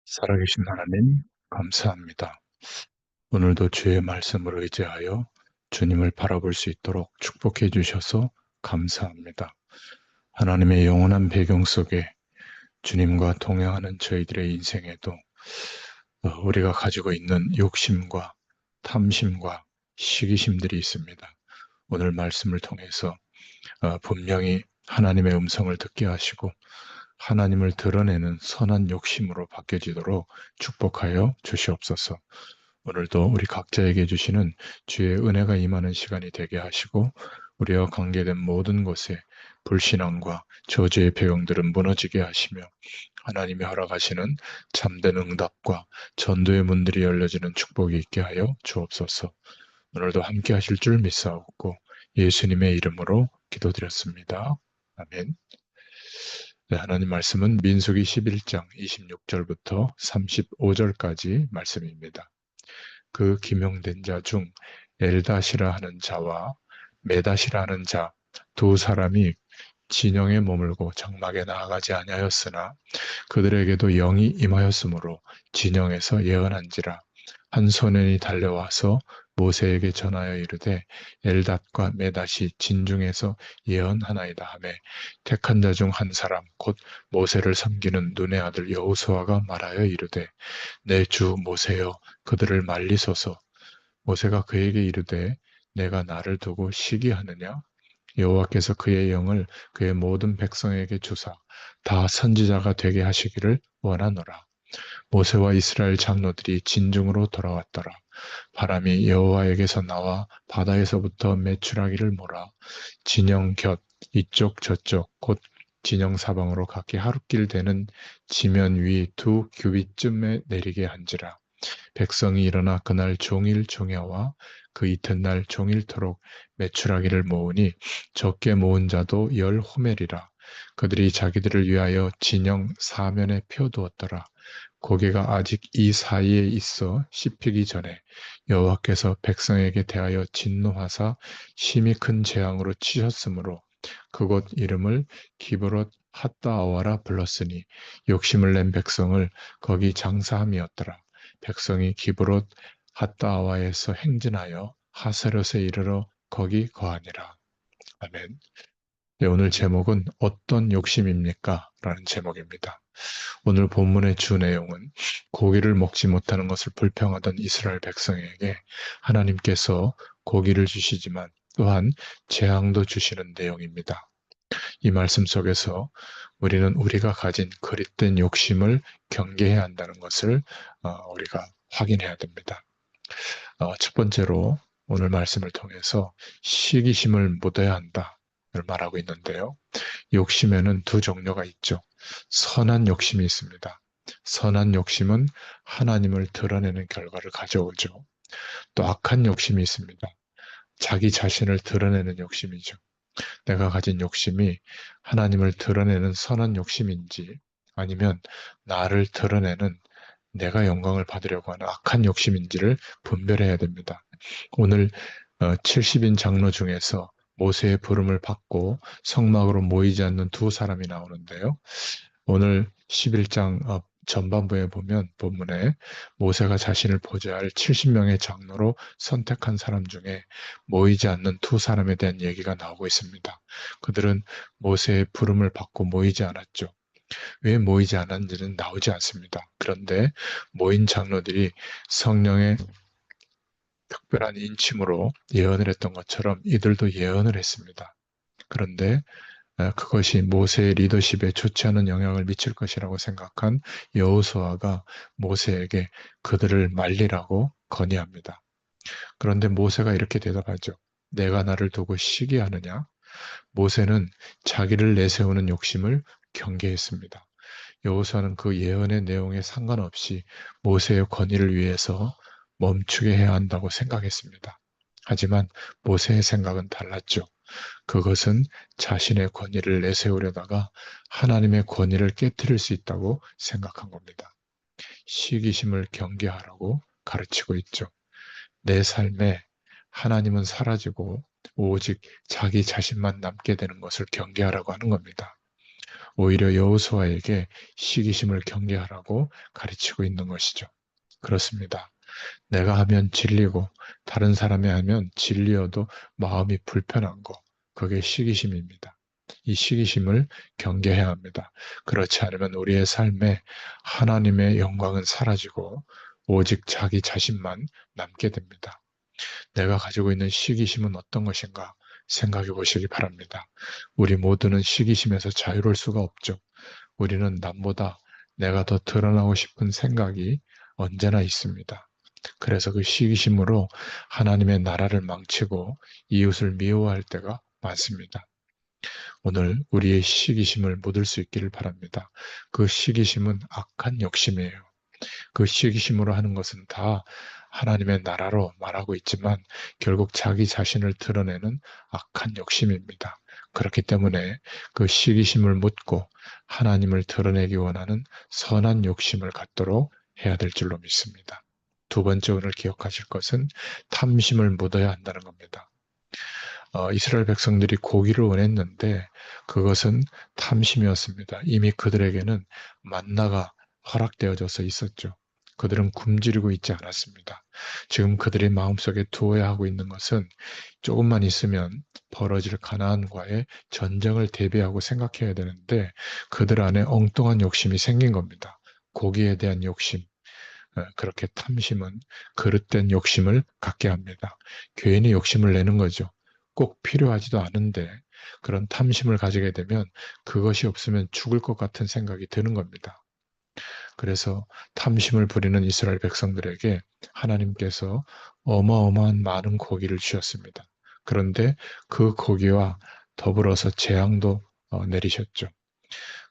살아계신 하나님, 감사합니다. 오늘도 주의 말씀을 의지하여 주님을 바라볼 수 있도록 축복해 주셔서 감사합니다. 하나님의 영원한 배경 속에 주님과 동행하는 저희들의 인생에도 우리가 가지고 있는 욕심과 탐심과 시기심들이 있습니다. 오늘 말씀을 통해서 분명히 하나님의 음성을 듣게 하시고 하나님을 드러내는 선한 욕심으로 바뀌어지도록 축복하여 주시옵소서. 오늘도 우리 각자에게 주시는 주의 은혜가 임하는 시간이 되게 하시고 우리와 관계된 모든 것에 불신앙과 저주의 배경들은 무너지게 하시며 하나님이 허락하시는 참된 응답과 전도의 문들이 열려지는 축복이 있게 하여 주옵소서. 오늘도 함께 하실 줄 믿사옵고 예수님의 이름으로 기도드렸습니다. 아멘. 네, 하나님 말씀은 민수기 11장 26절부터 35절까지 말씀입니다. 그 기명된 자 중 엘다시라 하는 자와 메다시라 하는 자 두 사람이 진영에 머물고 장막에 나아가지 아니하였으나 그들에게도 영이 임하였으므로 진영에서 예언한지라. 한 소년이 달려와서 모세에게 전하여 이르되 엘닷과 메닷이 진중에서 예언하나이다 하매 택한 자 중 한 사람 곧 모세를 섬기는 눈의 아들 여호수아가 말하여 이르되 내 주 모세여 그들을 말리소서. 모세가 그에게 이르되 내가 나를 두고 시기하느냐? 여호와께서 그의 영을 그의 모든 백성에게 주사 다 선지자가 되게 하시기를 원하노라. 모세와 이스라엘 장로들이 진중으로 돌아왔더라. 바람이 여호와에게서 나와 바다에서부터 메추라기를 몰아 진영 곁 이쪽 저쪽 곧 진영 사방으로 각기 하룻길 되는 지면 위 두 규빗쯤에 내리게 한지라. 백성이 일어나 그날 종일 종야와 그 이튿날 종일토록 메추라기를 모으니 적게 모은 자도 10호멜이라. 그들이 자기들을 위하여 진영 사면에 펴두었더라. 고개가 아직 이 사이에 있어 씹히기 전에 여호와께서 백성에게 대하여 진노하사 심히 큰 재앙으로 치셨으므로 그곳 이름을 기브롯 핫다아와라 불렀으니 욕심을 낸 백성을 거기 장사함이었더라. 백성이 기브롯 핫다아와에서 행진하여 하세롯에 이르러 거기 거하니라. 아멘. 네, 오늘 제목은 어떤 욕심입니까? 라는 제목입니다. 오늘 본문의 주 내용은 고기를 먹지 못하는 것을 불평하던 이스라엘 백성에게 하나님께서 고기를 주시지만 또한 재앙도 주시는 내용입니다. 이 말씀 속에서 우리는 우리가 가진 그릇된 욕심을 경계해야 한다는 것을 우리가 확인해야 됩니다. 첫 번째로 오늘 말씀을 통해서 시기심을 묻어야 한다를 말하고 있는데요. 욕심에는 두 종류가 있죠. 선한 욕심이 있습니다. 선한 욕심은 하나님을 드러내는 결과를 가져오죠. 또 악한 욕심이 있습니다. 자기 자신을 드러내는 욕심이죠. 내가 가진 욕심이 하나님을 드러내는 선한 욕심인지 아니면 나를 드러내는 내가 영광을 받으려고 하는 악한 욕심인지를 분별해야 됩니다. 오늘 70인 장로 중에서 모세의 부름을 받고 성막으로 모이지 않는 두 사람이 나오는데요. 오늘 11장 전반부에 보면 본문에 모세가 자신을 보좌할 70명의 장로로 선택한 사람 중에 모이지 않는 두 사람에 대한 얘기가 나오고 있습니다. 그들은 모세의 부름을 받고 모이지 않았죠. 왜 모이지 않았는지는 나오지 않습니다. 그런데 모인 장로들이 성령의 특별한 인침으로 예언을 했던 것처럼 이들도 예언을 했습니다. 그런데 그것이 모세의 리더십에 좋지 않은 영향을 미칠 것이라고 생각한 여호수아가 모세에게 그들을 말리라고 건의합니다. 그런데 모세가 이렇게 대답하죠. 내가 나를 두고 시기하느냐? 모세는 자기를 내세우는 욕심을 경계했습니다. 여호수아는 그 예언의 내용에 상관없이 모세의 권위를 위해서 멈추게 해야 한다고 생각했습니다. 하지만 모세의 생각은 달랐죠. 그것은 자신의 권위를 내세우려다가 하나님의 권위를 깨뜨릴 수 있다고 생각한 겁니다. 시기심을 경계하라고 가르치고 있죠. 내 삶에 하나님은 사라지고 오직 자기 자신만 남게 되는 것을 경계하라고 하는 겁니다. 오히려 여호수아에게 시기심을 경계하라고 가르치고 있는 것이죠. 그렇습니다. 내가 하면 진리고 다른 사람이 하면 진리여도 마음이 불편한 거, 그게 시기심입니다. 이 시기심을 경계해야 합니다. 그렇지 않으면 우리의 삶에 하나님의 영광은 사라지고 오직 자기 자신만 남게 됩니다. 내가 가지고 있는 시기심은 어떤 것인가 생각해 보시기 바랍니다. 우리 모두는 시기심에서 자유로울 수가 없죠. 우리는 남보다 내가 더 드러나고 싶은 생각이 언제나 있습니다. 그래서 그 시기심으로 하나님의 나라를 망치고 이웃을 미워할 때가 많습니다. 오늘 우리의 시기심을 묻을 수 있기를 바랍니다. 그 시기심은 악한 욕심이에요. 그 시기심으로 하는 것은 다 하나님의 나라로 말하고 있지만 결국 자기 자신을 드러내는 악한 욕심입니다. 그렇기 때문에 그 시기심을 묻고 하나님을 드러내기 원하는 선한 욕심을 갖도록 해야 될 줄로 믿습니다. 두 번째 오늘 기억하실 것은 탐심을 묻어야 한다는 겁니다. 이스라엘 백성들이 고기를 원했는데 그것은 탐심이었습니다. 이미 그들에게는 만나가 허락되어져서 있었죠. 그들은 굶주리고 있지 않았습니다. 지금 그들의 마음속에 두어야 하고 있는 것은 조금만 있으면 벌어질 가나안과의 전쟁을 대비하고 생각해야 되는데 그들 안에 엉뚱한 욕심이 생긴 겁니다. 고기에 대한 욕심, 그렇게 탐심은 그릇된 욕심을 갖게 합니다. 괜히 욕심을 내는 거죠. 꼭 필요하지도 않은데 그런 탐심을 가지게 되면 그것이 없으면 죽을 것 같은 생각이 드는 겁니다. 그래서 탐심을 부리는 이스라엘 백성들에게 하나님께서 어마어마한 많은 고기를 주셨습니다. 그런데 그 고기와 더불어서 재앙도 내리셨죠.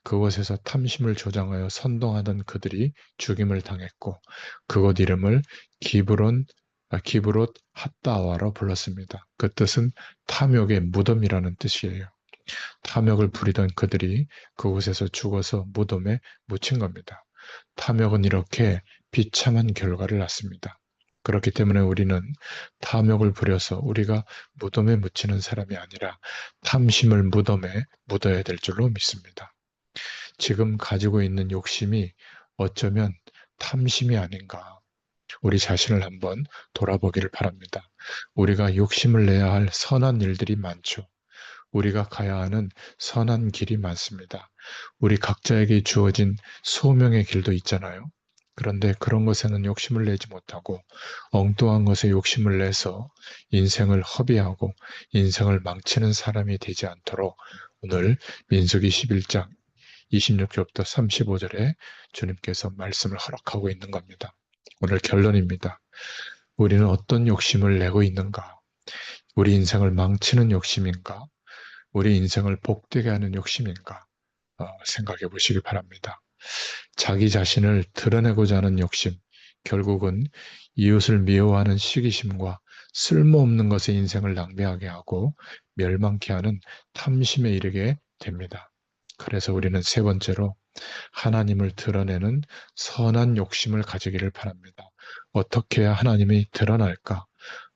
그곳에서 탐심을 조장하여 선동하던 그들이 죽임을 당했고 그곳 이름을 기브롯 핫다와로 불렀습니다. 그 뜻은 탐욕의 무덤이라는 뜻이에요. 탐욕을 부리던 그들이 그곳에서 죽어서 무덤에 묻힌 겁니다. 탐욕은 이렇게 비참한 결과를 낳습니다. 그렇기 때문에 우리는 탐욕을 부려서 우리가 무덤에 묻히는 사람이 아니라 탐심을 무덤에 묻어야 될 줄로 믿습니다. 지금 가지고 있는 욕심이 어쩌면 탐심이 아닌가. 우리 자신을 한번 돌아보기를 바랍니다. 우리가 욕심을 내야 할 선한 일들이 많죠. 우리가 가야 하는 선한 길이 많습니다. 우리 각자에게 주어진 소명의 길도 있잖아요. 그런데 그런 것에는 욕심을 내지 못하고 엉뚱한 것에 욕심을 내서 인생을 허비하고 인생을 망치는 사람이 되지 않도록 오늘 민수기 11장 26절부터 35절에 주님께서 말씀을 허락하고 있는 겁니다. 오늘 결론입니다. 우리는 어떤 욕심을 내고 있는가? 우리 인생을 망치는 욕심인가? 우리 인생을 복되게 하는 욕심인가? 생각해 보시기 바랍니다. 자기 자신을 드러내고자 하는 욕심, 결국은 이웃을 미워하는 시기심과 쓸모없는 것에 인생을 낭비하게 하고 멸망케 하는 탐심에 이르게 됩니다. 그래서 우리는 세 번째로 하나님을 드러내는 선한 욕심을 가지기를 바랍니다. 어떻게 해야 하나님이 드러날까?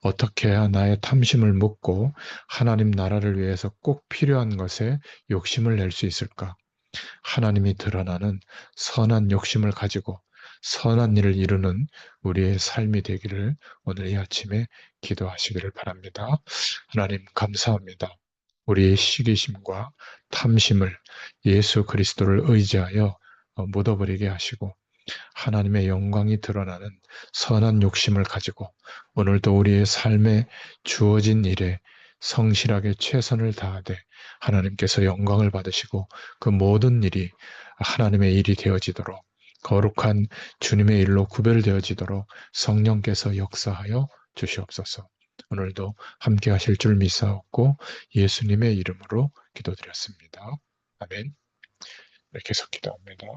어떻게 해야 나의 탐심을 묻고 하나님 나라를 위해서 꼭 필요한 것에 욕심을 낼 수 있을까? 하나님이 드러나는 선한 욕심을 가지고 선한 일을 이루는 우리의 삶이 되기를 오늘 이 아침에 기도하시기를 바랍니다. 하나님 감사합니다. 우리의 시기심과 탐심을 예수 그리스도를 의지하여 묻어버리게 하시고 하나님의 영광이 드러나는 선한 욕심을 가지고 오늘도 우리의 삶에 주어진 일에 성실하게 최선을 다하되 하나님께서 영광을 받으시고 그 모든 일이 하나님의 일이 되어지도록 거룩한 주님의 일로 구별되어지도록 성령께서 역사하여 주시옵소서. 오늘도 함께 하실 줄 믿사옵고 예수님의 이름으로 기도드렸습니다. 아멘. 이렇게 해서 기도합니다.